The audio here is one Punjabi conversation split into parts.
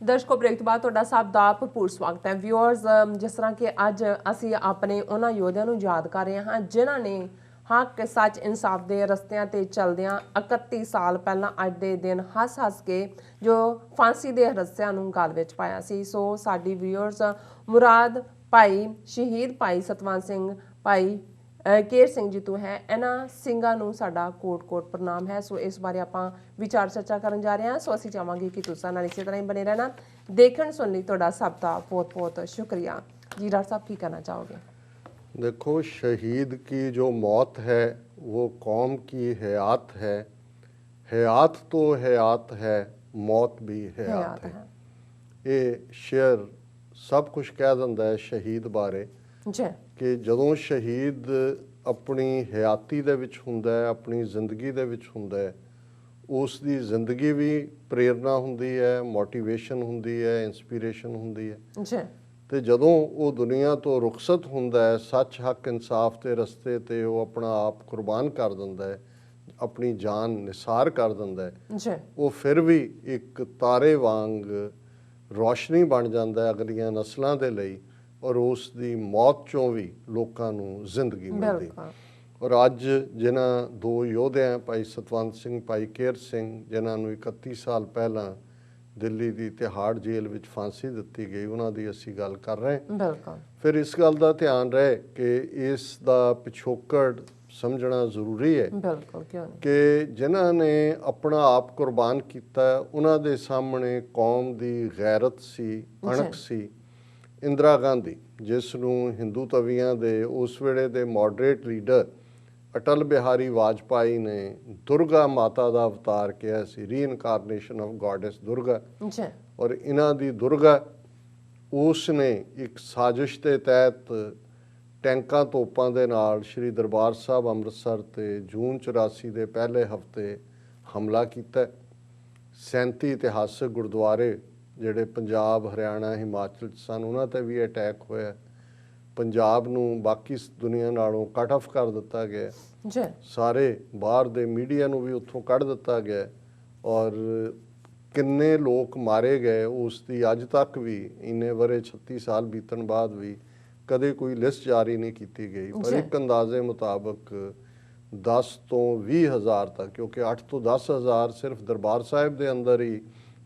ਦਰਸ਼ਕੋ ਬ੍ਰੇਕ ਤੋਂ ਬਾਅਦ ਤੁਹਾਡਾ ਸਭ ਦਾ ਭਰਪੂਰ ਸਵਾਗਤ ਹੈ। ਵਿਊਅਰਸ, ਜਿਸ ਤਰ੍ਹਾਂ ਕਿ ਅੱਜ ਅਸੀਂ ਆਪਣੇ ਉਹਨਾਂ ਯੋਧਿਆਂ ਨੂੰ ਯਾਦ ਕਰ ਰਹੇ ਹਾਂ ਜਿਨ੍ਹਾਂ ਨੇ ਹੱਕ ਸੱਚ ਇਨਸਾਫ ਦੇ ਰਸਤਿਆਂ ਤੇ ਚੱਲਦਿਆਂ 31 ਸਾਲ ਪਹਿਲਾਂ ਅੱਜ ਦੇ ਦਿਨ ਹੱਸ ਕੇ ਜੋ ਫਾਂਸੀ ਦੇ ਰੱਸਿਆਂ ਨੂੰ ਗਲ ਵਿੱਚ ਪਾਇਆ ਸੀ। ਸੋ ਸਾਡੀ ਵਿਊਅਰਸ ਮੁਰਾਦ ਭਾਈ ਸ਼ਹੀਦ ਭਾਈ ਸਤਵੰਤ ਸਿੰਘ ਭਾਈ ਕੇਰ ਸਿੰਘ ਜੀ ਤੋਂ ਹੈ। ਇਹਨਾਂ ਸਿੰਘਾਂ ਨੂੰ ਸਾਡਾ ਕੋਟ ਪ੍ਰਣਾਮ ਹੈ। ਸੋ ਇਸ ਬਾਰੇ ਆਪਾਂ ਵਿਚਾਰ ਚਰਚਾ ਕਰਨ ਜਾ ਰਹੇ ਹਾਂ। ਸੋ ਅਸੀਂ ਚਾਹਾਂਗੇ ਕਿ ਤੁਸੀਂ ਨਾਲ ਇਸੇ ਤਰ੍ਹਾਂ ਹੀ ਬਣੇ ਰਹਿਣਾ। देखने सुनने थोड़ा सब का बहुत बहुत शुक्रिया जी। डॉक्टर साहब की कहना चाहोगे? देखो, शहीद की जो मौत है वो कौम की हयात है। हयात तो हयात है, मौत भी हयात है। ये शेर सब कुछ कह दिंदा है शहीद बारे कि जदों शहीद अपनी हयाती दे विच हुंदा है, अपनी जिंदगी दे विच हुंदा है, ਉਸ ਦੀ ਜ਼ਿੰਦਗੀ ਵੀ ਪ੍ਰੇਰਨਾ ਹੁੰਦੀ ਹੈ, ਮੋਟੀਵੇਸ਼ਨ ਹੁੰਦੀ ਹੈ, ਇੰਸਪੀਰੇਸ਼ਨ ਹੁੰਦੀ ਹੈ ਜੀ। ਤੇ ਜਦੋਂ ਉਹ ਦੁਨੀਆ ਤੋਂ ਰੁਖਸਤ ਹੁੰਦਾ ਹੈ, ਸੱਚ ਹੱਕ ਇਨਸਾਫ ਦੇ ਰਸਤੇ ਤੇ ਉਹ ਆਪਣਾ ਆਪ ਕੁਰਬਾਨ ਕਰ ਦਿੰਦਾ ਹੈ, ਆਪਣੀ ਜਾਨ ਨਿਸਾਰ ਕਰ ਦਿੰਦਾ ਹੈ ਜੀ। ਉਹ ਫਿਰ ਵੀ ਇੱਕ ਤਾਰੇ ਵਾਂਗ ਰੋਸ਼ਨੀ ਬਣ ਜਾਂਦਾ ਹੈ ਅਗਲੀਆਂ ਨਸਲਾਂ ਦੇ ਲਈ, ਔਰ ਉਸ ਦੀ ਮੌਤ ਚੋਂ ਵੀ ਲੋਕਾਂ ਨੂੰ ਜ਼ਿੰਦਗੀ ਮਿਲਦੀ। ਔਰ ਅੱਜ ਜਿਨ੍ਹਾਂ ਦੋ ਯੋਧੇ ਹੈ, ਭਾਈ ਸਤਵੰਤ ਸਿੰਘ, ਭਾਈ ਕੇਰ ਸਿੰਘ, ਜਿਨ੍ਹਾਂ ਨੂੰ 31 ਸਾਲ ਪਹਿਲਾਂ ਦਿੱਲੀ ਦੀ ਤਿਹਾੜ ਜੇਲ੍ਹ ਵਿੱਚ ਫਾਂਸੀ ਦਿੱਤੀ ਗਈ, ਉਹਨਾਂ ਦੀ ਅਸੀਂ ਗੱਲ ਕਰ ਰਹੇ ਹਾਂ। ਫਿਰ ਇਸ ਗੱਲ ਦਾ ਧਿਆਨ ਰਹੇ ਕਿ ਇਸ ਦਾ ਪਿਛੋਕੜ ਸਮਝਣਾ ਜ਼ਰੂਰੀ ਹੈ ਕਿ ਜਿਨ੍ਹਾਂ ਨੇ ਆਪਣਾ ਆਪ ਕੁਰਬਾਨ ਕੀਤਾ, ਉਹਨਾਂ ਦੇ ਸਾਹਮਣੇ ਕੌਮ ਦੀ ਗੈਰਤ ਸੀ, ਅਣਖ ਸੀ। ਇੰਦਰਾ ਗਾਂਧੀ, ਜਿਸ ਨੂੰ ਹਿੰਦੂ ਤਵੀਆਂ ਦੇ ਉਸ ਵੇਲੇ ਦੇ ਮੋਡਰੇਟ ਲੀਡਰ ਅਟਲ ਬਿਹਾਰੀ ਵਾਜਪਾਈ ਨੇ ਦੁਰਗਾ ਮਾਤਾ ਦਾ ਅਵਤਾਰ ਕਿਹਾ ਸੀ, ਰੀਇਨਕਾਰਨੇਸ਼ਨ ਆਫ ਗੋਡੈਸ ਦੁਰਗਾ। ਔਰ ਇਹਨਾਂ ਦੀ ਦੁਰਗਾ ਉਸ ਨੇ ਇੱਕ ਸਾਜ਼ਿਸ਼ ਦੇ ਤਹਿਤ ਟੈਂਕਾਂ ਤੋਪਾਂ ਦੇ ਨਾਲ ਸ਼੍ਰੀ ਦਰਬਾਰ ਸਾਹਿਬ ਅੰਮ੍ਰਿਤਸਰ ਤੇ ਜੂਨ 84 ਦੇ ਪਹਿਲੇ ਹਫ਼ਤੇ ਹਮਲਾ ਕੀਤਾ। 37 ਇਤਿਹਾਸਕ ਗੁਰਦੁਆਰੇ ਜਿਹੜੇ ਪੰਜਾਬ, ਹਰਿਆਣਾ, ਹਿਮਾਚਲ 'ਚ ਸਨ, ਉਹਨਾਂ 'ਤੇ ਵੀ ਅਟੈਕ ਹੋਇਆ। ਪੰਜਾਬ ਨੂੰ ਬਾਕੀ ਦੁਨੀਆ ਨਾਲੋਂ ਕੱਟ ਆਫ ਕਰ ਦਿੱਤਾ ਗਿਆ, ਸਾਰੇ ਬਾਹਰ ਦੇ ਮੀਡੀਆ ਨੂੰ ਵੀ ਉੱਥੋਂ ਕੱਢ ਦਿੱਤਾ ਗਿਆ। ਔਰ ਕਿੰਨੇ ਲੋਕ ਮਾਰੇ ਗਏ ਉਸ ਦੀ ਅੱਜ ਤੱਕ ਵੀ, ਇੰਨੇ ਵਰੇ 36 ਸਾਲ ਬੀਤਣ ਬਾਅਦ ਵੀ ਕਦੇ ਕੋਈ ਲਿਸਟ ਜਾਰੀ ਨਹੀਂ ਕੀਤੀ ਗਈ। ਪਰ ਇੱਕ ਅੰਦਾਜ਼ੇ ਮੁਤਾਬਕ 10 ਤੋਂ 20 ਹਜ਼ਾਰ ਤੱਕ, ਕਿਉਂਕਿ 8 ਤੋਂ 10 ਹਜ਼ਾਰ ਸਿਰਫ ਦਰਬਾਰ ਸਾਹਿਬ ਦੇ ਅੰਦਰ ਹੀ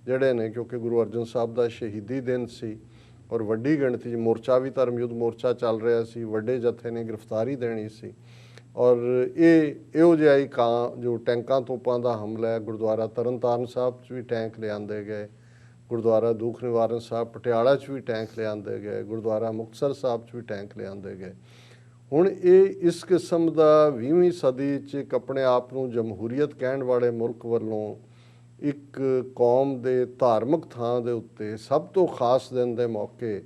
ਜਿਹੜੇ ਨੇ, ਕਿਉਂਕਿ ਗੁਰੂ ਅਰਜਨ ਸਾਹਿਬ ਦਾ ਸ਼ਹੀਦੀ ਦਿਨ ਸੀ ਔਰ ਵੱਡੀ ਗਿਣਤੀ 'ਚ ਮੋਰਚਾ ਵੀ, ਧਰਮ ਯੁੱਧ ਮੋਰਚਾ ਚੱਲ ਰਿਹਾ ਸੀ, ਵੱਡੇ ਜਥੇ ਨੇ ਗ੍ਰਿਫਤਾਰੀ ਦੇਣੀ ਸੀ। ਔਰ ਇਹੋ ਜਿਹਾ ਹੀ ਜੋ ਟੈਂਕਾਂ ਤੋਪਾਂ ਦਾ ਹਮਲਾ ਹੈ, ਗੁਰਦੁਆਰਾ ਤਰਨਤਾਰਨ ਸਾਹਿਬ 'ਚ ਵੀ ਟੈਂਕ ਲਿਆਂਦੇ ਗਏ, ਗੁਰਦੁਆਰਾ ਦੁੱਖ ਨਿਵਾਰਨ ਸਾਹਿਬ ਪਟਿਆਲਾ 'ਚ ਵੀ ਟੈਂਕ ਲਿਆਂਦੇ ਗਏ, ਗੁਰਦੁਆਰਾ ਮੁਕਤਸਰ ਸਾਹਿਬ 'ਚ ਵੀ ਟੈਂਕ ਲਿਆਂਦੇ ਗਏ। ਹੁਣ ਇਹ ਇਸ ਕਿਸਮ ਦਾ 20ਵੀਂ ਸਦੀ 'ਚ ਇੱਕ ਆਪਣੇ ਆਪ ਨੂੰ ਜਮਹੂਰੀਅਤ ਕਹਿਣ ਵਾਲੇ ਮੁਲਕ ਵੱਲੋਂ ਇੱਕ ਕੌਮ ਦੇ ਧਾਰਮਿਕ ਥਾਂ ਦੇ ਉੱਤੇ ਸਭ ਤੋਂ ਖਾਸ ਦਿਨ ਦੇ ਮੌਕੇ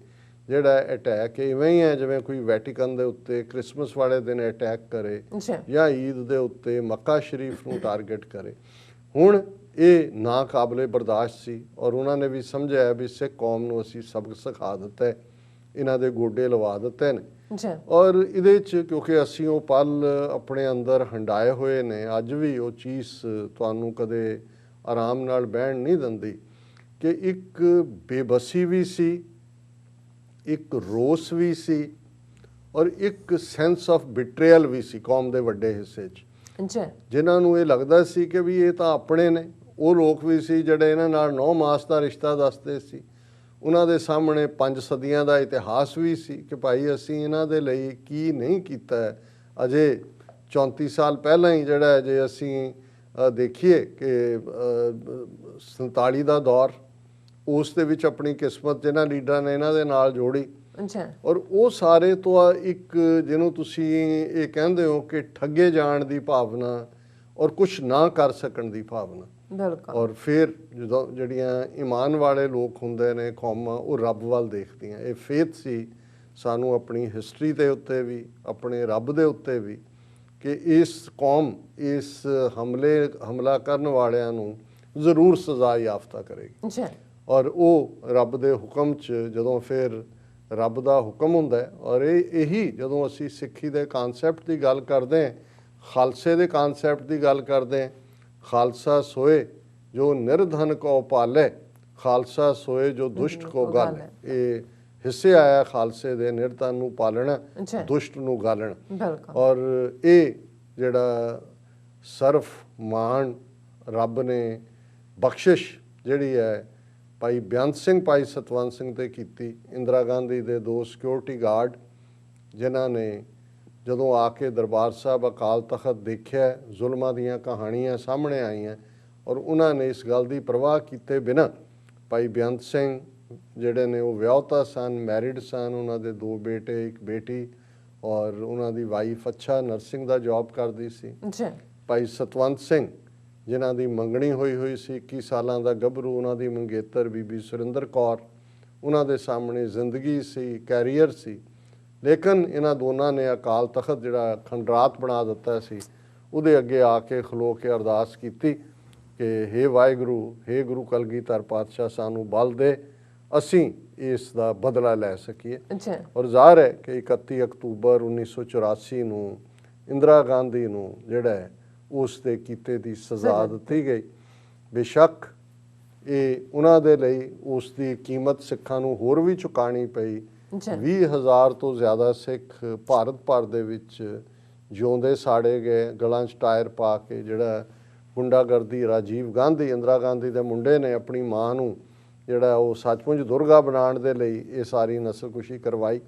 ਜਿਹੜਾ ਅਟੈਕ ਇਵੇਂ ਹੀ ਹੈ ਜਿਵੇਂ ਕੋਈ ਵੈਟੀਕਨ ਦੇ ਉੱਤੇ ਕ੍ਰਿਸਮਸ ਵਾਲੇ ਦਿਨ ਅਟੈਕ ਕਰੇ ਜਾਂ ਈਦ ਦੇ ਉੱਤੇ ਮੱਕਾ ਸ਼ਰੀਫ ਨੂੰ ਟਾਰਗੇਟ ਕਰੇ। ਹੁਣ ਇਹ ਨਾ ਕਾਬਲੇ ਬਰਦਾਸ਼ਤ ਸੀ ਔਰ ਉਹਨਾਂ ਨੇ ਵੀ ਸਮਝਿਆ ਵੀ ਸਿੱਖ ਕੌਮ ਨੂੰ ਅਸੀਂ ਸਬਕ ਸਿਖਾ ਦਿੱਤਾ ਹੈ, ਇਹਨਾਂ ਦੇ ਗੋਡੇ ਲਵਾ ਦਿੱਤੇ ਨੇ। ਔਰ ਇਹਦੇ 'ਚ ਕਿਉਂਕਿ ਅਸੀਂ ਉਹ ਪਲ ਆਪਣੇ ਅੰਦਰ ਹੰਡਾਏ ਹੋਏ ਨੇ, ਅੱਜ ਵੀ ਉਹ ਚੀਜ਼ ਤੁਹਾਨੂੰ ਕਦੇ ਆਰਾਮ ਨਾਲ ਬਹਿਣ ਨਹੀਂ ਦਿੰਦੀ ਕਿ ਇੱਕ ਬੇਬਸੀ ਵੀ ਸੀ, ਇੱਕ ਰੋਸ ਵੀ ਸੀ ਔਰ ਇੱਕ ਸੈਂਸ ਆਫ ਬਿਟਰੇਅਲ ਵੀ ਸੀ ਕੌਮ ਦੇ ਵੱਡੇ ਹਿੱਸੇ 'ਚ, ਜਿਨ੍ਹਾਂ ਨੂੰ ਇਹ ਲੱਗਦਾ ਸੀ ਕਿ ਵੀ ਇਹ ਤਾਂ ਆਪਣੇ ਨੇ। ਉਹ ਲੋਕ ਵੀ ਸੀ ਜਿਹੜੇ ਇਹਨਾਂ ਨਾਲ 9 ਮਾਸ ਦਾ ਰਿਸ਼ਤਾ ਦੱਸਦੇ ਸੀ। ਉਹਨਾਂ ਦੇ ਸਾਹਮਣੇ 5 ਸਦੀਆਂ ਦਾ ਇਤਿਹਾਸ ਵੀ ਸੀ ਕਿ ਭਾਈ ਅਸੀਂ ਇਹਨਾਂ ਦੇ ਲਈ ਕੀ ਨਹੀਂ ਕੀਤਾ ਹੈ। ਅਜੇ 34 ਸਾਲ ਪਹਿਲਾਂ ਹੀ ਜਿਹੜਾ ਜੇ ਅਸੀਂ ਦੇਖੀਏ ਕਿ 47 ਦਾ ਦੌਰ, ਉਸ ਦੇ ਵਿੱਚ ਆਪਣੀ ਕਿਸਮਤ ਜਿਹਨਾਂ ਲੀਡਰਾਂ ਨੇ ਇਹਨਾਂ ਦੇ ਨਾਲ ਜੋੜੀ ਔਰ ਉਹ ਸਾਰੇ ਤੋਂ ਇੱਕ ਜਿਹਨੂੰ ਤੁਸੀਂ ਇਹ ਕਹਿੰਦੇ ਹੋ ਕਿ ਠੱਗੇ ਜਾਣ ਦੀ ਭਾਵਨਾ ਔਰ ਕੁਛ ਨਾ ਕਰ ਸਕਣ ਦੀ ਭਾਵਨਾ। ਔਰ ਫਿਰ ਜਦੋਂ ਜਿਹੜੀਆਂ ਈਮਾਨ ਵਾਲੇ ਲੋਕ ਹੁੰਦੇ ਨੇ ਕੌਮਾਂ, ਉਹ ਰੱਬ ਵੱਲ ਦੇਖਦੀਆਂ। ਇਹ ਫੇਥ ਸੀ ਸਾਨੂੰ ਆਪਣੀ ਹਿਸਟਰੀ ਦੇ ਉੱਤੇ ਵੀ, ਆਪਣੇ ਰੱਬ ਦੇ ਉੱਤੇ ਵੀ, ਕਿ ਇਸ ਕੌਮ ਇਸ ਹਮਲਾ ਕਰਨ ਵਾਲਿਆਂ ਨੂੰ ਜ਼ਰੂਰ ਸਜ਼ਾ ਯਾਫਤਾ ਕਰੇਗੀ। ਔਰ ਉਹ ਰੱਬ ਦੇ ਹੁਕਮ 'ਚ ਜਦੋਂ ਫਿਰ ਰੱਬ ਦਾ ਹੁਕਮ ਹੁੰਦਾ ਔਰ ਇਹੀ ਜਦੋਂ ਅਸੀਂ ਸਿੱਖੀ ਦੇ ਕਾਨਸੈਪਟ ਦੀ ਗੱਲ ਕਰਦੇ ਹਾਂ, ਖਾਲਸੇ ਦੇ ਕਾਨਸੈਪਟ ਦੀ ਗੱਲ ਕਰਦੇ ਹਾਂ, ਖਾਲਸਾ ਸੋਏ ਜੋ ਨਿਰਧਨ ਕੋ ਪਾਲੇ, ਖਾਲਸਾ ਸੋਏ ਜੋ ਦੁਸ਼ਟ ਕੋ ਗਲ। ਇਹ ਹਿੱਸੇ ਆਇਆ ਖਾਲਸੇ ਦੇ, ਨਿਰਧਨ ਨੂੰ ਪਾਲਣਾ, ਦੁਸ਼ਟ ਨੂੰ ਗਾਲਣਾ। ਬਿਲਕੁਲ। ਔਰ ਇਹ ਜਿਹੜਾ ਸਰਫ ਮਾਣ ਰੱਬ ਨੇ ਬਖਸ਼ਿਸ਼ ਜਿਹੜੀ ਹੈ ਭਾਈ ਬੇਅੰਤ ਸਿੰਘ ਭਾਈ ਸਤਵੰਤ ਸਿੰਘ ਤੇ ਕੀਤੀ। ਇੰਦਰਾ ਗਾਂਧੀ ਦੇ 2 ਸਿਕਿਉਰਿਟੀ ਗਾਰਡ ਜਿਨ੍ਹਾਂ ਨੇ ਜਦੋਂ ਆ ਕੇ ਦਰਬਾਰ ਸਾਹਿਬ ਅਕਾਲ ਤਖਤ ਦੇਖਿਆ, ਜ਼ੁਲਮਾਂ ਦੀਆਂ ਕਹਾਣੀਆਂ ਸਾਹਮਣੇ ਆਈਆਂ ਔਰ ਉਹਨਾਂ ਨੇ ਇਸ ਗੱਲ ਦੀ ਪਰਵਾਹ ਕੀਤੇ ਬਿਨਾਂ ਭਾਈ ਬੇਅੰਤ ਸਿੰਘ ਜਿਹੜੇ ਨੇ ਉਹ ਵਿਆਹੁਤਾ ਸਨ, ਮੈਰਿਡ ਸਨ, ਉਹਨਾਂ ਦੇ 2 ਬੇਟੇ 1 ਬੇਟੀ ਔਰ ਉਹਨਾਂ ਦੀ ਵਾਈਫ ਅੱਛਾ ਨਰਸਿੰਗ ਦਾ ਜੌਬ ਕਰਦੀ ਸੀ। ਭਾਈ ਸਤਵੰਤ ਸਿੰਘ ਜਿਨ੍ਹਾਂ ਦੀ ਮੰਗਣੀ ਹੋਈ ਸੀ 21 ਸਾਲਾਂ ਦਾ ਗੱਭਰੂ, ਉਹਨਾਂ ਦੀ ਮੰਗੇਤਰ ਬੀਬੀ ਸੁਰਿੰਦਰ ਕੌਰ, ਉਹਨਾਂ ਦੇ ਸਾਹਮਣੇ ਜ਼ਿੰਦਗੀ ਸੀ, ਕੈਰੀਅਰ ਸੀ। ਲੇਕਿਨ ਇਹਨਾਂ ਦੋਨਾਂ ਨੇ ਅਕਾਲ ਤਖਤ ਜਿਹੜਾ ਖੰਡਰਾਤ ਬਣਾ ਦਿੱਤਾ ਸੀ ਉਹਦੇ ਅੱਗੇ ਆ ਕੇ ਖਲੋ ਕੇ ਅਰਦਾਸ ਕੀਤੀ ਕਿ ਹੇ ਵਾਹਿਗੁਰੂ, ਹੇ ਗੁਰੂ ਕਲਗੀਧਰ ਪਾਤਸ਼ਾਹ, ਸਾਨੂੰ ਬਲ ਦੇ, ਅਸੀਂ ਇਸ ਦਾ ਬਦਲਾ ਲੈ ਸਕੀਏ। ਔਰ ਜ਼ਾਹਰ ਹੈ ਕਿ 31 ਅਕਤੂਬਰ 1984 ਨੂੰ ਇੰਦਰਾ ਗਾਂਧੀ ਨੂੰ ਜਿਹੜਾ ਹੈ ਉਸ ਦੇ ਕੀਤੇ ਦੀ ਸਜ਼ਾ ਦਿੱਤੀ ਗਈ। ਬੇਸ਼ੱਕ ਇਹ ਉਹਨਾਂ ਦੇ ਲਈ ਉਸ ਦੀ ਕੀਮਤ ਸਿੱਖਾਂ ਨੂੰ ਹੋਰ ਵੀ ਚੁਕਾਣੀ ਪਈ। 20,000 ਤੋਂ ਜ਼ਿਆਦਾ ਸਿੱਖ ਭਾਰਤ ਭਰ ਦੇ ਵਿੱਚ ਜਿਉਂਦੇ ਸਾੜੇ ਗਏ, ਗਲਾਂ 'ਚ ਟਾਇਰ ਪਾ ਕੇ। ਜਿਹੜਾ ਗੁੰਡਾਗਰਦੀ ਰਾਜੀਵ ਗਾਂਧੀ, ਇੰਦਰਾ ਗਾਂਧੀ ਦੇ ਮੁੰਡੇ ਨੇ ਆਪਣੀ ਮਾਂ ਨੂੰ ਜਿਹੜਾ ਉਹ ਸੱਚਮੁੱਚ ਦੁਰਗਾ ਬਣਾਉਣ ਦੇ ਲਈ ਇਹ ਸਾਰੀ ਨਸਲਕੁਸ਼ੀ ਕਰਵਾਈ।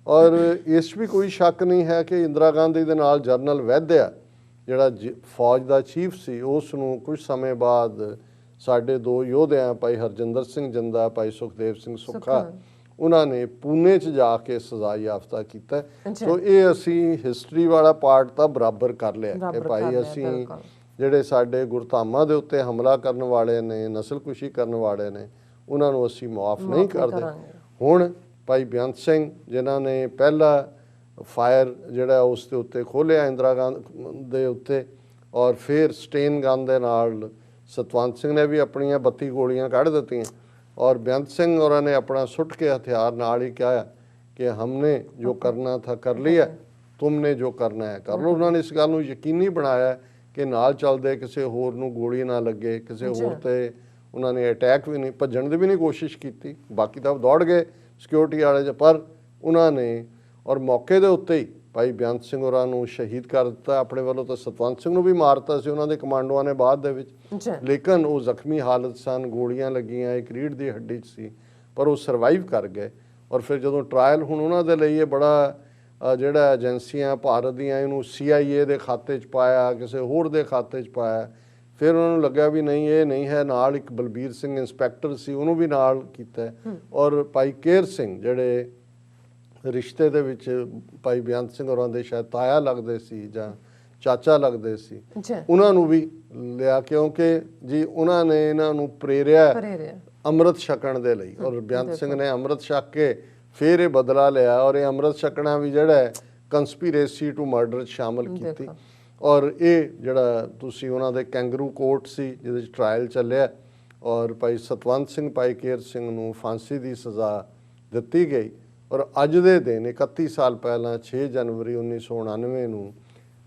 ਔਰ ਇਸ ਵੀ ਕੋਈ ਸ਼ੱਕ ਨਹੀਂ ਹੈ ਕਿ ਇੰਦਰਾ ਗਾਂਧੀ ਦੇ ਨਾਲ ਜਨਰਲ ਵੈਦਿਆ ਜਿਹੜਾ ਫੌਜ ਦਾ ਚੀਫ ਸੀ, ਉਸ ਨੂੰ ਕੁਝ ਸਮੇਂ ਬਾਅਦ ਸਾਡੇ 2 ਯੋਧਿਆਂ ਭਾਈ ਹਰਜਿੰਦਰ ਸਿੰਘ ਜਿੰਦਾ, ਭਾਈ ਸੁਖਦੇਵ ਸਿੰਘ ਸੁੱਖਾ, ਉਹਨਾਂ ਨੇ ਪੂਨੇ 'ਚ ਜਾ ਕੇ ਸਜ਼ਾ ਯਾਫਤਾ ਕੀਤਾ। ਸੋ ਇਹ ਅਸੀਂ ਹਿਸਟਰੀ ਵਾਲਾ ਪਾਰਟ ਤਾਂ ਬਰਾਬਰ ਕਰ ਲਿਆ ਕਿ ਭਾਈ ਅਸੀਂ ਜਿਹੜੇ ਸਾਡੇ ਗੁਰਧਾਮਾਂ ਦੇ ਉੱਤੇ ਹਮਲਾ ਕਰਨ ਵਾਲੇ ਨੇ, ਨਸਲਕੁਸ਼ੀ ਕਰਨ ਵਾਲੇ ਨੇ, ਉਹਨਾਂ ਨੂੰ ਅਸੀਂ ਮੁਆਫ ਨਹੀਂ ਕਰਦੇ। ਹੁਣ ਭਾਈ ਬੇਅੰਤ ਸਿੰਘ ਜਿਨ੍ਹਾਂ ਨੇ ਪਹਿਲਾ ਫਾਇਰ ਜਿਹੜਾ ਉਸ ਦੇ ਉੱਤੇ ਖੋਲ੍ਹਿਆ ਇੰਦਰਾ ਗਾਂਧੀ ਦੇ ਉੱਤੇ, ਔਰ ਫਿਰ ਸਟੇਨ ਗਨ ਦੇ ਨਾਲ ਸਤਵੰਤ ਸਿੰਘ ਨੇ ਵੀ ਆਪਣੀਆਂ 32 ਗੋਲੀਆਂ ਕੱਢ ਦਿੱਤੀਆਂ ਔਰ ਬੇਅੰਤ ਸਿੰਘ ਹੋਰਾਂ ਨੇ ਆਪਣਾ ਸੁੱਟ ਕੇ ਹਥਿਆਰ ਨਾਲ ਹੀ ਕਿਹਾ ਕਿ ਹਮਨੇ ਜੋ ਕਰਨਾ ਥਾ ਕਰ ਲਿਆ, ਤੁਮਨੇ ਜੋ ਕਰਨਾ ਹੈ ਕਰ ਲਓ। ਉਹਨਾਂ ਨੇ ਇਸ ਗੱਲ ਨੂੰ ਯਕੀਨੀ ਬਣਾਇਆ ਕਿ ਨਾਲ ਚੱਲਦੇ ਕਿਸੇ ਹੋਰ ਨੂੰ ਗੋਲੀ ਨਾ ਲੱਗੇ, ਕਿਸੇ ਹੋਰ ਤੇ ਉਹਨਾਂ ਨੇ ਅਟੈਕ ਵੀ ਨਹੀਂ, ਭੱਜਣ ਦੀ ਵੀ ਨਹੀਂ ਕੋਸ਼ਿਸ਼ ਕੀਤੀ। ਬਾਕੀ ਤਾਂ ਦੌੜ ਗਏ ਸਿਕਿਉਰਿਟੀ ਵਾਲੇ 'ਚ, ਪਰ ਉਹਨਾਂ ਨੇ ਔਰ ਮੌਕੇ ਦੇ ਉੱਤੇ ਹੀ ਭਾਈ ਬੇਅੰਤ ਸਿੰਘ ਹੋਰਾਂ ਨੂੰ ਸ਼ਹੀਦ ਕਰ ਦਿੱਤਾ। ਆਪਣੇ ਵੱਲੋਂ ਤਾਂ ਸਤਵੰਤ ਸਿੰਘ ਨੂੰ ਵੀ ਮਾਰਤਾ ਸੀ ਉਹਨਾਂ ਦੇ ਕਮਾਂਡੋਆਂ ਨੇ ਬਾਅਦ ਦੇ ਵਿੱਚ, ਲੇਕਿਨ ਉਹ ਜ਼ਖਮੀ ਹਾਲਤ ਸਨ, ਗੋਲੀਆਂ ਲੱਗੀਆਂ, ਇੱਕ ਰੀੜ੍ਹ ਦੀ ਹੱਡੀ 'ਚ ਸੀ, ਪਰ ਉਹ ਸਰਵਾਈਵ ਕਰ ਗਏ। ਔਰ ਫਿਰ ਜਦੋਂ ਟਰਾਇਲ ਹੁਣ ਉਹਨਾਂ ਦੇ ਲਈ ਇਹ ਬੜਾ ਜਿਹੜਾ ਏਜੰਸੀਆਂ ਭਾਰਤ ਦੀਆਂ ਇਹਨੂੰ CIA ਦੇ ਖਾਤੇ 'ਚ ਪਾਇਆ, ਕਿਸੇ ਹੋਰ ਦੇ ਖਾਤੇ 'ਚ ਪਾਇਆ। ਫਿਰ ਉਹਨਾਂ ਨੂੰ ਲੱਗਿਆ ਵੀ ਨਹੀਂ, ਇਹ ਨਹੀਂ ਹੈ। ਨਾਲ ਇੱਕ ਬਲਬੀਰ ਸਿੰਘ ਇੰਸਪੈਕਟਰ ਸੀ, ਉਹਨੂੰ ਵੀ ਨਾਲ ਕੀਤਾ। ਔਰ ਭਾਈ ਕੇਰ ਸਿੰਘ ਜਿਹੜੇ ਰਿਸ਼ਤੇ ਦੇ ਵਿੱਚ ਭਾਈ ਬੇਅੰਤ ਸਿੰਘ ਹੋਰਾਂ ਦੇ ਸ਼ਾਇਦ ਤਾਇਆ ਲੱਗਦੇ ਸੀ ਜਾਂ ਚਾਚਾ ਲੱਗਦੇ ਸੀ, ਉਹਨਾਂ ਨੂੰ ਵੀ ਲਿਆ, ਕਿਉਂਕਿ ਜੀ ਉਹਨਾਂ ਨੇ ਇਹਨਾਂ ਨੂੰ ਪ੍ਰੇਰਿਆ ਅੰਮ੍ਰਿਤ ਛਕਣ ਦੇ ਲਈ। ਔਰ ਬੇਅੰਤ ਸਿੰਘ ਨੇ ਅੰਮ੍ਰਿਤ ਛਕ ਕੇ ਫਿਰ ਇਹ ਬਦਲਾ ਲਿਆ ਔਰ ਇਹ ਅੰਮ੍ਰਿਤ ਛਕਣਾ ਵੀ ਜਿਹੜਾ ਹੈ ਕੰਸਪੀਰੇਸੀ ਟੂ ਮਰਡਰ 'ਚ ਸ਼ਾਮਲ ਕੀਤੀ। ਔਰ ਇਹ ਜਿਹੜਾ ਤੁਸੀਂ ਉਹਨਾਂ ਦੇ ਕੈਂਗਰੂ ਕੋਰਟ ਸੀ ਜਿਹਦੇ 'ਚ ਟਰਾਇਲ ਚੱਲਿਆ ਔਰ ਭਾਈ ਸਤਵੰਤ ਸਿੰਘ ਭਾਈ ਕੇਰ ਸਿੰਘ ਨੂੰ ਫਾਂਸੀ ਦੀ ਸਜ਼ਾ ਦਿੱਤੀ ਗਈ। ਔਰ ਅੱਜ ਦੇ ਦਿਨ 31 ਸਾਲ ਪਹਿਲਾਂ 6 ਜਨਵਰੀ 1999 ਨੂੰ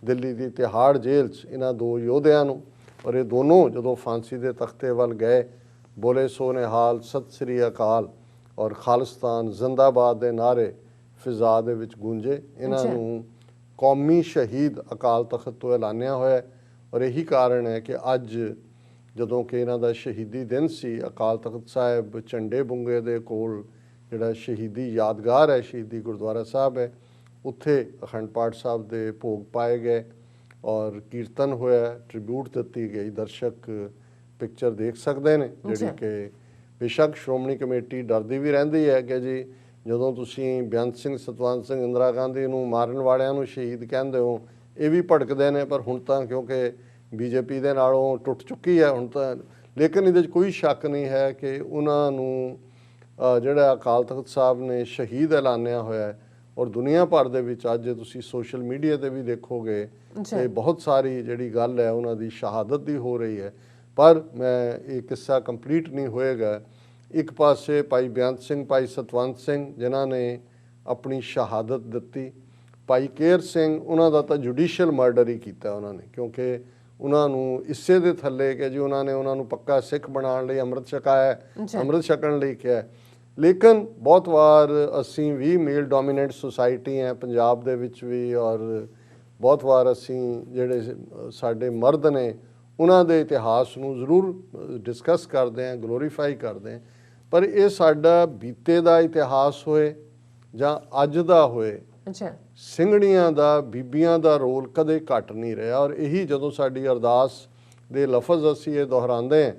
ਦਿੱਲੀ ਦੀ ਤਿਹਾੜ ਜੇਲ੍ਹ 'ਚ ਇਹਨਾਂ 2 ਯੋਧਿਆਂ ਨੂੰ, ਔਰ ਇਹ ਦੋਨੋਂ ਜਦੋਂ ਫਾਂਸੀ ਦੇ ਤਖਤੇ ਵੱਲ ਗਏ, ਬੋਲੇ ਸੋ ਨਿਹਾਲ, ਸਤਿ ਸ੍ਰੀ ਅਕਾਲ ਔਰ ਖਾਲਿਸਤਾਨ ਜ਼ਿੰਦਾਬਾਦ ਦੇ ਨਾਅਰੇ ਫਿਜ਼ਾ ਦੇ ਵਿੱਚ ਗੂੰਜੇ। ਇਹਨਾਂ ਨੂੰ ਕੌਮੀ ਸ਼ਹੀਦ ਅਕਾਲ ਤਖਤ ਤੋਂ ਐਲਾਨਿਆ ਹੋਇਆ। ਔਰ ਇਹੀ ਕਾਰਨ ਹੈ ਕਿ ਅੱਜ ਜਦੋਂ ਕਿ ਇਹਨਾਂ ਦਾ ਸ਼ਹੀਦੀ ਦਿਨ ਸੀ, ਅਕਾਲ ਤਖਤ ਸਾਹਿਬ ਝੰਡੇ ਬੁੰਗੇ ਦੇ ਕੋਲ ਜਿਹੜਾ ਸ਼ਹੀਦੀ ਯਾਦਗਾਰ ਹੈ, ਸ਼ਹੀਦੀ ਗੁਰਦੁਆਰਾ ਸਾਹਿਬ ਹੈ, ਉੱਥੇ ਅਖੰਡ ਪਾਠ ਸਾਹਿਬ ਦੇ ਭੋਗ ਪਾਏ ਗਏ ਔਰ ਕੀਰਤਨ ਹੋਇਆ, ਟ੍ਰਿਬਿਊਟ ਦਿੱਤੀ ਗਈ। ਦਰਸ਼ਕ ਪਿਕਚਰ ਦੇਖ ਸਕਦੇ ਨੇ ਜਿਹੜੀ ਕਿ ਬੇਸ਼ੱਕ ਸ਼੍ਰੋਮਣੀ ਕਮੇਟੀ ਡਰਦੀ ਵੀ ਰਹਿੰਦੀ ਹੈ ਕਿ ਜੀ ਜਦੋਂ ਤੁਸੀਂ ਬੇਅੰਤ ਸਿੰਘ, ਸਤਵੰਤ ਸਿੰਘ, ਇੰਦਰਾ ਗਾਂਧੀ ਨੂੰ ਮਾਰਨ ਵਾਲਿਆਂ ਨੂੰ ਸ਼ਹੀਦ ਕਹਿੰਦੇ ਹੋ, ਇਹ ਵੀ ਭੜਕਦੇ ਨੇ। ਪਰ ਹੁਣ ਤਾਂ ਕਿਉਂਕਿ BJP ਦੇ ਨਾਲੋਂ ਟੁੱਟ ਚੁੱਕੀ ਹੈ ਹੁਣ ਤਾਂ, ਲੇਕਿਨ ਇਹਦੇ 'ਚ ਕੋਈ ਸ਼ੱਕ ਨਹੀਂ ਹੈ ਕਿ ਉਹਨਾਂ ਨੂੰ ਜਿਹੜਾ ਅਕਾਲ ਤਖਤ ਸਾਹਿਬ ਨੇ ਸ਼ਹੀਦ ਐਲਾਨਿਆ ਹੋਇਆ ਹੈ। ਔਰ ਦੁਨੀਆ ਭਰ ਦੇ ਵਿੱਚ ਅੱਜ ਤੁਸੀਂ ਸੋਸ਼ਲ ਮੀਡੀਆ ਤੇ ਵੀ ਦੇਖੋਗੇ ਕਿ ਬਹੁਤ ਸਾਰੀ ਜਿਹੜੀ ਗੱਲ ਹੈ ਉਹਨਾਂ ਦੀ ਸ਼ਹਾਦਤ ਦੀ ਹੋ ਰਹੀ ਹੈ। ਪਰ ਮੈਂ ਇਹ ਕਿੱਸਾ ਕੰਪਲੀਟ ਨਹੀਂ ਹੋਏਗਾ। ਇੱਕ ਪਾਸੇ ਭਾਈ ਬੇਅੰਤ ਸਿੰਘ, ਭਾਈ ਸਤਵੰਤ ਸਿੰਘ ਜਿਨ੍ਹਾਂ ਨੇ ਆਪਣੀ ਸ਼ਹਾਦਤ ਦਿੱਤੀ, ਭਾਈ ਕੇਰ ਸਿੰਘ ਉਹਨਾਂ ਦਾ ਤਾਂ ਜੁਡੀਸ਼ੀਅਲ ਮਰਡਰ ਹੀ ਕੀਤਾ ਉਹਨਾਂ ਨੇ, ਕਿਉਂਕਿ ਉਹਨਾਂ ਨੂੰ ਇਸੇ ਦੇ ਥੱਲੇ ਕਿ ਜੀ ਉਹਨਾਂ ਨੇ ਉਹਨਾਂ ਨੂੰ ਪੱਕਾ ਸਿੱਖ ਬਣਾਉਣ ਲਈ ਅੰਮ੍ਰਿਤ ਛਕਾਇਆ ਹੈ, ਅੰਮ੍ਰਿਤ ਛਕਣ ਲਈ ਕਿਹਾ ਹੈ। ਲੇਕਿਨ ਬਹੁਤ ਵਾਰ ਅਸੀਂ ਵੀ ਮੇਲ ਡੋਮੀਨੈਂਟ ਸੁਸਾਇਟੀ ਹੈ ਪੰਜਾਬ ਦੇ ਵਿੱਚ ਵੀ, ਔਰ ਬਹੁਤ ਵਾਰ ਅਸੀਂ ਜਿਹੜੇ ਸਾਡੇ ਮਰਦ ਨੇ ਉਹਨਾਂ ਦੇ ਇਤਿਹਾਸ ਨੂੰ ਜ਼ਰੂਰ ਡਿਸਕਸ ਕਰਦੇ ਹਾਂ, ਗਲੋਰੀਫਾਈ ਕਰਦੇ ਹਾਂ, ਪਰ ਇਹ ਸਾਡਾ ਬੀਤੇ ਦਾ ਇਤਿਹਾਸ ਹੋਏ ਜਾਂ ਅੱਜ ਦਾ ਹੋਏ, ਸਿੰਘਣੀਆਂ ਦਾ, ਬੀਬੀਆਂ ਦਾ ਰੋਲ ਕਦੇ ਘੱਟ ਨਹੀਂ ਰਿਹਾ। ਔਰ ਇਹੀ ਜਦੋਂ ਸਾਡੀ ਅਰਦਾਸ ਦੇ ਲਫ਼ਜ਼ ਅਸੀਂ ਇਹ ਦੁਹਰਾਉਂਦੇ ਹਾਂ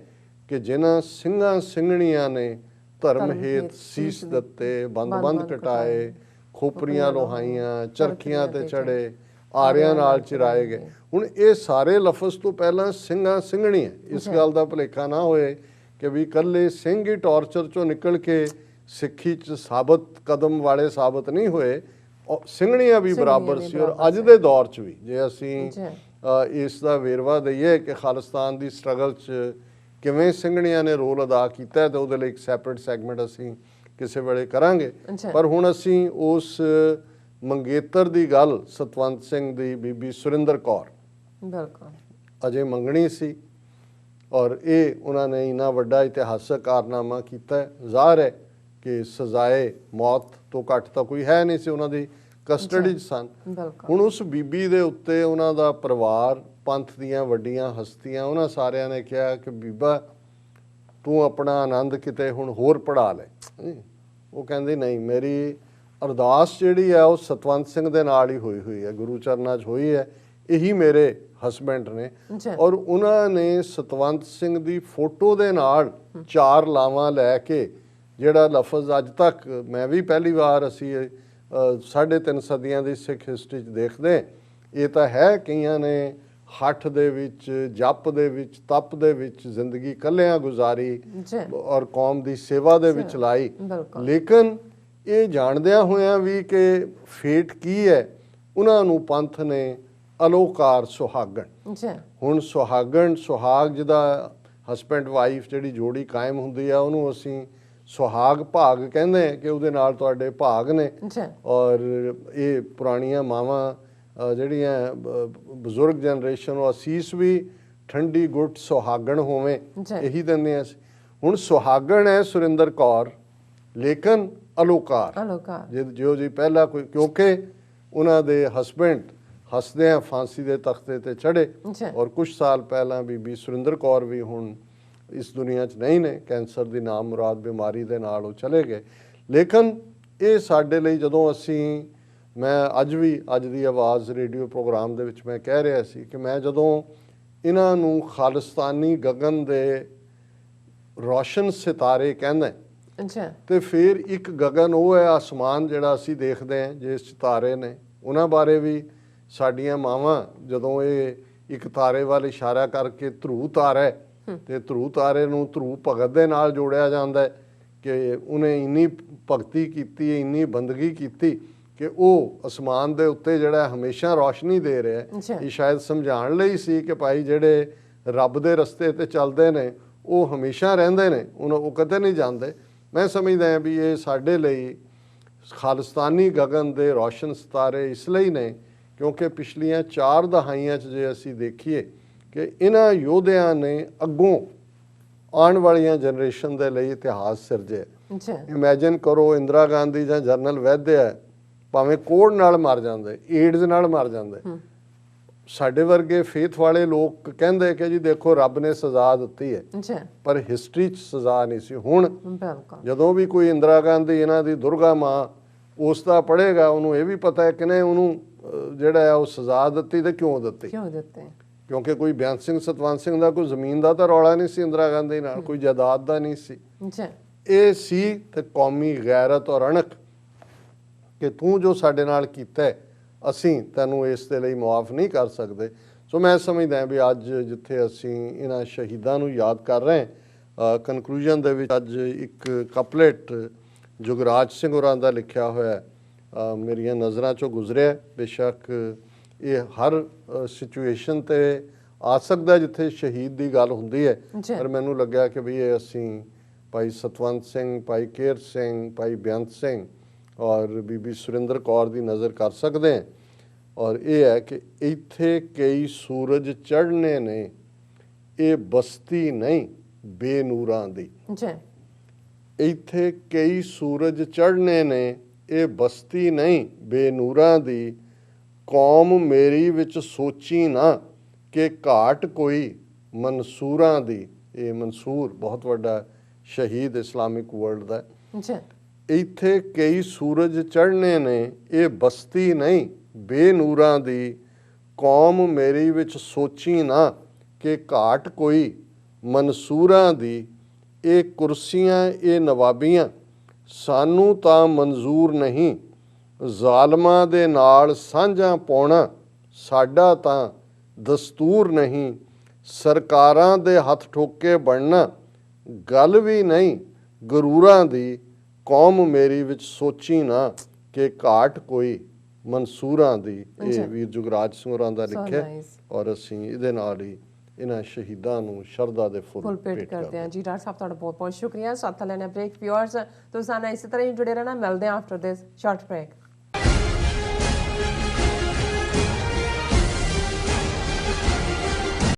ਕਿ ਜਿਨ੍ਹਾਂ ਸਿੰਘਾਂ ਸਿੰਘਣੀਆਂ ਨੇ ਧਰਮ ਹੇਤ ਸੀਸ ਦਿੱਤੇ, ਬੰਦ ਕਟਾਏ, ਖੋਪਰੀਆਂ ਲੋਹਾਈਆਂ, ਚਰਖੀਆਂ ਤੇ ਚੜੇ, ਆਰਿਆਂ ਨਾਲ ਚਿਰਾਏ ਗਏ। ਹੁਣ ਇਹ ਸਾਰੇ ਲਫ਼ਜ਼ ਤੋਂ ਪਹਿਲਾਂ ਸਿੰਘਾਂ ਸਿੰਘਣੀਆਂ, ਇਸ ਗੱਲ ਦਾ ਭੁਲੇਖਾ ਨਾ ਹੋਏ ਕਿ ਵੀ ਇਕੱਲੇ ਸਿੰਘ ਹੀ ਟੌਰਚਰ ਚੋਂ ਨਿਕਲ ਕੇ ਸਿੱਖੀ 'ਚ ਸਾਬਤ ਕਦਮ ਵਾਲੇ ਸਾਬਤ ਨਹੀਂ ਹੋਏ, ਸਿੰਘਣੀਆਂ ਵੀ ਬਰਾਬਰ ਸੀ। ਔਰ ਅੱਜ ਦੇ ਦੌਰ 'ਚ ਵੀ ਜੇ ਅਸੀਂ ਇਸ ਦਾ ਵੇਰਵਾ ਦਈਏ ਕਿ ਖਾਲਿਸਤਾਨ ਦੀ ਸਟਰਗਲ 'ਚ ਕਿਵੇਂ ਸਿੰਘਣੀਆਂ ਨੇ ਰੋਲ ਅਦਾ ਕੀਤਾ, ਤੇ ਉਹਦੇ ਲਈ ਇੱਕ ਸੈਪਰੇਟ ਸੈਗਮੈਂਟ ਅਸੀਂ ਕਿਸੇ ਵੇਲੇ ਕਰਾਂਗੇ। ਪਰ ਹੁਣ ਅਸੀਂ ਉਸ ਮੰਗੇਤਰ ਦੀ ਗੱਲ, ਸਤਵੰਤ ਸਿੰਘ ਦੀ ਬੀਬੀ ਸੁਰਿੰਦਰ ਕੌਰ, ਬਿਲਕੁਲ ਅਜੇ ਮੰਗਣੀ ਸੀ, ਔਰ ਇਹ ਉਹਨਾਂ ਨੇ ਇੰਨਾ ਵੱਡਾ ਇਤਿਹਾਸਕ ਕਾਰਨਾਮਾ ਕੀਤਾ। ਜ਼ਾਹਰ ਹੈ ਕਿ ਸਜ਼ਾਏ ਮੌਤ ਤੋਂ ਘੱਟ ਤਾਂ ਕੋਈ ਹੈ ਨਹੀਂ ਸੀ, ਉਹਨਾਂ ਦੀ ਕਸਟਡੀ 'ਚ ਸਨ। ਹੁਣ ਉਸ ਬੀਬੀ ਦੇ ਉੱਤੇ ਉਹਨਾਂ ਦਾ ਪਰਿਵਾਰ, ਪੰਥ ਦੀਆਂ ਵੱਡੀਆਂ ਹਸਤੀਆਂ, ਉਹਨਾਂ ਸਾਰਿਆਂ ਨੇ ਕਿਹਾ ਕਿ ਬੀਬਾ ਤੂੰ ਆਪਣਾ ਆਨੰਦ ਕਿਤੇ ਹੁਣ ਹੋਰ ਪੜ੍ਹਾ ਲੈ। ਉਹ ਕਹਿੰਦੀ ਨਹੀਂ, ਮੇਰੀ ਅਰਦਾਸ ਜਿਹੜੀ ਹੈ ਉਹ ਸਤਵੰਤ ਸਿੰਘ ਦੇ ਨਾਲ ਹੀ ਹੋਈ ਹੈ, ਗੁਰੂ ਚਰਨਾਂ 'ਚ ਹੋਈ ਹੈ, ਇਹੀ ਮੇਰੇ ਹਸਬੈਂਡ ਨੇ। ਔਰ ਉਹਨਾਂ ਨੇ ਸਤਵੰਤ ਸਿੰਘ ਦੀ ਫੋਟੋ ਦੇ ਨਾਲ 4 ਲਾਵਾਂ ਲੈ ਕੇ, ਜਿਹੜਾ ਲਫ਼ਜ਼ ਅੱਜ ਤੱਕ ਮੈਂ ਵੀ ਪਹਿਲੀ ਵਾਰ ਅਸੀਂ 3.5 ਸਦੀਆਂ ਦੀ ਸਿੱਖ ਹਿਸਟਰੀ 'ਚ ਦੇਖਦੇ, ਇਹ ਤਾਂ ਹੈ ਕਈਆਂ ਨੇ ਹੱਠ ਦੇ ਵਿੱਚ, ਜਪ ਦੇ ਵਿੱਚ, ਤਪ ਦੇ ਵਿੱਚ ਜ਼ਿੰਦਗੀ ਇਕੱਲਿਆਂ ਗੁਜ਼ਾਰੀ ਔਰ ਕੌਮ ਦੀ ਸੇਵਾ ਦੇ ਵਿੱਚ ਲਾਈ। ਲੇਕਿਨ ਇਹ ਜਾਣਦਿਆਂ ਹੋਇਆਂ ਵੀ ਕਿ ਫੇਟ ਕੀ ਹੈ, ਉਹਨਾਂ ਨੂੰ ਪੰਥ ਨੇ ਅਲੋਕਾਰ ਸੁਹਾਗਣ। ਹੁਣ ਸੁਹਾਗਣ, ਸੁਹਾਗ ਜਿਹਦਾ ਹਸਬੈਂਡ ਵਾਈਫ ਜਿਹੜੀ ਜੋੜੀ ਕਾਇਮ ਹੁੰਦੀ ਆ, ਉਹਨੂੰ ਅਸੀਂ ਸੁਹਾਗ ਭਾਗ ਕਹਿੰਦੇ ਆ ਕਿ ਉਹਦੇ ਨਾਲ ਤੁਹਾਡੇ ਭਾਗ ਨੇ। ਔਰ ਇਹ ਪੁਰਾਣੀਆਂ ਮਾਵਾਂ ਜਿਹੜੀਆਂ ਬਜ਼ੁਰਗ ਜਨਰੇਸ਼ਨ, ਉਹ ਅਸੀਸ ਵੀ ਠੰਡੀ ਗੁੱਟ ਸੁਹਾਗਣ ਹੋਵੇ ਇਹੀ ਦਿੰਦੇ ਆ। ਹੁਣ ਸੁਹਾਗਣ ਹੈ ਸੁਰਿੰਦਰ ਕੌਰ, ਲੇਕਿਨ ਅਲੋਕਾਰ ਜਿਉ ਜੀ ਪਹਿਲਾਂ ਕੋਈ, ਕਿਉਂਕਿ ਉਹਨਾਂ ਦੇ ਹਸਬੈਂਡ ਹੱਸਦਿਆਂ ਫਾਂਸੀ ਦੇ ਤਖਤੇ ਤੇ ਚੜੇ। ਔਰ ਕੁਝ ਸਾਲ ਪਹਿਲਾਂ ਬੀਬੀ ਸੁਰਿੰਦਰ ਕੌਰ ਵੀ ਹੁਣ ਇਸ ਦੁਨੀਆ 'ਚ ਨਹੀਂ ਨੇ, ਕੈਂਸਰ ਦੀ ਨਾਮ ਮੁਰਾਦ ਬਿਮਾਰੀ ਦੇ ਨਾਲ ਉਹ ਚਲੇ ਗਏ। ਲੇਕਿਨ ਇਹ ਸਾਡੇ ਲਈ, ਜਦੋਂ ਅਸੀਂ, ਮੈਂ ਅੱਜ ਵੀ ਅੱਜ ਦੀ ਆਵਾਜ਼ ਰੇਡੀਓ ਪ੍ਰੋਗਰਾਮ ਦੇ ਵਿੱਚ ਮੈਂ ਕਹਿ ਰਿਹਾ ਸੀ ਕਿ ਮੈਂ ਜਦੋਂ ਇਹਨਾਂ ਨੂੰ ਖਾਲਿਸਤਾਨੀ ਗਗਨ ਦੇ ਰੋਸ਼ਨ ਸਿਤਾਰੇ ਕਹਿੰਦਾ, ਤੇ ਫਿਰ ਇੱਕ ਗਗਨ ਉਹ ਹੈ ਆਸਮਾਨ ਜਿਹੜਾ ਅਸੀਂ ਦੇਖਦੇ ਹਾਂ, ਜੇ ਸਿਤਾਰੇ ਨੇ ਉਹਨਾਂ ਬਾਰੇ ਵੀ ਸਾਡੀਆਂ ਮਾਵਾਂ ਜਦੋਂ ਇਹ ਇੱਕ ਤਾਰੇ ਵੱਲ ਇਸ਼ਾਰਾ ਕਰਕੇ ਧਰੂ ਤਾਰਾ, ਤੇ ਧਰੂ ਤਾਰੇ ਨੂੰ ਧਰੂ ਭਗਤ ਦੇ ਨਾਲ ਜੋੜਿਆ ਜਾਂਦਾ ਕਿ ਉਹਨੇ ਇੰਨੀ ਭਗਤੀ ਕੀਤੀ, ਇੰਨੀ ਬੰਦਗੀ ਕੀਤੀ ਕਿ ਉਹ ਅਸਮਾਨ ਦੇ ਉੱਤੇ ਜਿਹੜਾ ਹਮੇਸ਼ਾ ਰੌਸ਼ਨੀ ਦੇ ਰਿਹਾ। ਇਹ ਸ਼ਾਇਦ ਸਮਝਾਉਣ ਲਈ ਸੀ ਕਿ ਭਾਈ ਜਿਹੜੇ ਰੱਬ ਦੇ ਰਸਤੇ ਤੇ ਚੱਲਦੇ ਨੇ ਉਹ ਹਮੇਸ਼ਾ ਰਹਿੰਦੇ ਨੇ, ਉਹ ਕਦੇ ਨਹੀਂ ਜਾਂਦੇ। ਮੈਂ ਸਮਝਦਾ ਹਾਂ ਵੀ ਇਹ ਸਾਡੇ ਲਈ ਖਾਲਿਸਤਾਨੀ ਗਗਨ ਦੇ ਰੌਸ਼ਨ ਸਿਤਾਰੇ ਇਸ ਲਈ ਨੇ ਕਿਉਂਕਿ ਪਿਛਲੀਆਂ 4 ਦਹਾਈਆਂ 'ਚ ਜੇ ਅਸੀਂ ਦੇਖੀਏ ਕਿ ਇਹਨਾਂ ਯੋਧਿਆਂ ਨੇ ਅੱਗੋਂ ਆਉਣ ਵਾਲੀਆਂ ਜਨਰੇਸ਼ਨ ਦੇ ਲਈ ਇਤਿਹਾਸ ਸਿਰਜਿਆ। ਇਮੈਜਿਨ ਕਰੋ, ਇੰਦਰਾ ਗਾਂਧੀ ਜਾਂ ਜਨਰਲ ਵੈਦਿਆ ਭਾਵੇਂ ਕੋੜ ਨਾਲ ਮਰ ਜਾਂਦੇ, ਏਡਜ਼ ਨਾਲ ਮਰ ਜਾਂਦੇ, ਸਾਡੇ ਵਰਗੇ ਫੇਥ ਵਾਲੇ ਲੋਕ ਕਹਿੰਦੇ ਕਿ ਜੀ ਦੇਖੋ ਰੱਬ ਨੇ ਸਜ਼ਾ ਦਿੱਤੀ ਹੈ, ਪਰ ਹਿਸਟਰੀ 'ਚ ਸਜ਼ਾ ਨਹੀਂ ਸੀ। ਹੁਣ ਜਦੋਂ ਵੀ ਕੋਈ ਇੰਦਰਾ ਗਾਂਧੀ, ਇਹਨਾਂ ਦੀ ਦੁਰਗਾ ਮਾਂ, ਉਸ ਦਾ ਪੜ੍ਹੇਗਾ, ਉਹਨੂੰ ਇਹ ਵੀ ਪਤਾ ਹੈ ਕਿ ਨਹੀਂ ਉਹਨੂੰ ਜਿਹੜਾ ਹੈ ਉਹ ਸਜ਼ਾ ਦਿੱਤੀ, ਤੇ ਕਿਉਂ ਦਿੱਤੀ? ਕਿਉਂਕਿ ਕੋਈ ਬੇਅੰਤ ਸਿੰਘ ਸਤਵੰਤ ਸਿੰਘ ਦਾ ਕੋਈ ਜ਼ਮੀਨ ਦਾ ਤਾਂ ਰੌਲਾ ਨਹੀਂ ਸੀ ਇੰਦਰਾ ਗਾਂਧੀ ਨਾਲ, ਕੋਈ ਜਾਇਦਾਦ ਦਾ ਨਹੀਂ ਸੀ। ਇਹ ਸੀ ਤੇ ਕੌਮੀ ਗੈਰਤ ਔਰ ਅਣਖ ਕਿ ਤੂੰ ਜੋ ਸਾਡੇ ਨਾਲ ਕੀਤਾ ਅਸੀਂ ਤੈਨੂੰ ਇਸ ਦੇ ਲਈ ਮੁਆਫ ਨਹੀਂ ਕਰ ਸਕਦੇ। ਸੋ ਮੈਂ ਸਮਝਦਾ ਹਾਂ ਵੀ ਅੱਜ ਜਿੱਥੇ ਅਸੀਂ ਇਹਨਾਂ ਸ਼ਹੀਦਾਂ ਨੂੰ ਯਾਦ ਕਰ ਰਹੇ ਹਾਂ, ਕਨਕਲੂਜਨ ਦੇ ਵਿੱਚ ਅੱਜ ਇੱਕ ਕਪਲੇਟ ਜੁਗਰਾਜ ਸਿੰਘ ਹੋਰਾਂ ਦਾ ਲਿਖਿਆ ਹੋਇਆ ਮੇਰੀਆਂ ਨਜ਼ਰਾਂ 'ਚੋਂ ਗੁਜ਼ਰਿਆ। ਬੇਸ਼ੱਕ ਇਹ ਹਰ ਸਿਚੁਏਸ਼ਨ 'ਤੇ ਆ ਸਕਦਾ ਜਿੱਥੇ ਸ਼ਹੀਦ ਦੀ ਗੱਲ ਹੁੰਦੀ ਹੈ, ਪਰ ਮੈਨੂੰ ਲੱਗਿਆ ਕਿ ਵੀ ਇਹ ਅਸੀਂ ਭਾਈ ਸਤਵੰਤ ਸਿੰਘ, ਭਾਈ ਕੇਰ ਸਿੰਘ, ਭਾਈ ਬੇਅੰਤ ਸਿੰਘ ਔਰ ਬੀਬੀ ਸੁਰਿੰਦਰ ਕੌਰ ਦੀ ਨਜ਼ਰ ਕਰ ਸਕਦੇ ਹਾਂ। ਔਰ ਇਹ ਹੈ ਕਿ ਇੱਥੇ ਕਈ ਸੂਰਜ ਚੜ੍ਹਨੇ ਨੇ, ਇਹ ਬਸਤੀ ਨਹੀਂ ਬੇਨੂਰਾਂ ਦੀ। ਜੀ ਇੱਥੇ ਕਈ ਸੂਰਜ ਚੜ੍ਹਨੇ ਨੇ, ਇਹ ਬਸਤੀ ਨਹੀਂ ਬੇਨੂਰਾਂ ਦੀ। ਕੌਮ ਮੇਰੀ ਵਿੱਚ ਸੋਚੀ ਨਾ ਕਿ ਘਾਟ ਕੋਈ ਮਨਸੂਰਾਂ ਦੀ। ਇਹ ਮਨਸੂਰ ਬਹੁਤ ਵੱਡਾ ਸ਼ਹੀਦ ਇਸਲਾਮਿਕ ਵਰਲਡ ਦਾ। ਜੀ ਇੱਥੇ ਕਈ ਸੂਰਜ ਚੜ੍ਹਨੇ ਨੇ, ਇਹ ਬਸਤੀ ਨਹੀਂ ਬੇਨੂਰਾਂ ਦੀ। ਕੌਮ ਮੇਰੀ ਵਿੱਚ ਸੋਚੀ ਨਾ ਕਿ ਘਾਟ ਕੋਈ ਮਨਸੂਰਾਂ ਦੀ। ਇਹ ਕੁਰਸੀਆਂ ਇਹ ਨਵਾਬੀਆਂ ਸਾਨੂੰ ਤਾਂ ਮਨਜ਼ੂਰ ਨਹੀਂ। ਜ਼ਾਲਮਾਂ ਦੇ ਨਾਲ ਸਾਂਝਾ ਪਾਉਣਾ ਸਾਡਾ ਤਾਂ ਦਸਤੂਰ ਨਹੀਂ। ਸਰਕਾਰਾਂ ਦੇ ਹੱਥ ਠੋਕੇ ਬਣਨਾ ਗੱਲ ਵੀ ਨਹੀਂ ਗਰੂਰਾਂ ਦੀ। ਕੌਮ ਮੇਰੀ ਵਿੱਚ ਸੋਚੀ ਨਾ ਕਿ ਘਾਟ ਕੋਈ ਮਨਸੂਰਾਂ ਦੀ। ਇਹ ਵੀਰ ਜੁਗਰਾਜ ਸਿੰਘ ਹੋਰਾਂ ਦਾ ਲਿਖਿਆ ਔਰ ਅਸੀਂ ਇਹਦੇ ਨਾਲ ਹੀ ਇਹਨਾਂ ਸ਼ਹੀਦਾਂ ਨੂੰ ਸ਼ਰਧਾ ਦੇ ਫੁੱਲ ਭੇਟ ਕਰਦੇ ਹਾਂ। ਜੀ ਡਾਕਟਰ ਸਾਹਿਬ ਤੁਹਾਡਾ ਬਹੁਤ ਬਹੁਤ ਸ਼ੁਕਰੀਆ। ਸਾਥ ਲੈਣੇ ਬ੍ਰੇਕ। ਵਿਊਅਰਸ ਤੁਸੀਂ ਸਾਨੂੰ ਇਸੇ ਤਰ੍ਹਾਂ ਹੀ ਜੁੜੇ ਰਹਿਣਾ। ਮਿਲਦੇ ਹਾਂ ਆਫਟਰ ਦਿਸ ਸ਼ਾਰਟ ਬ੍ਰੇਕ।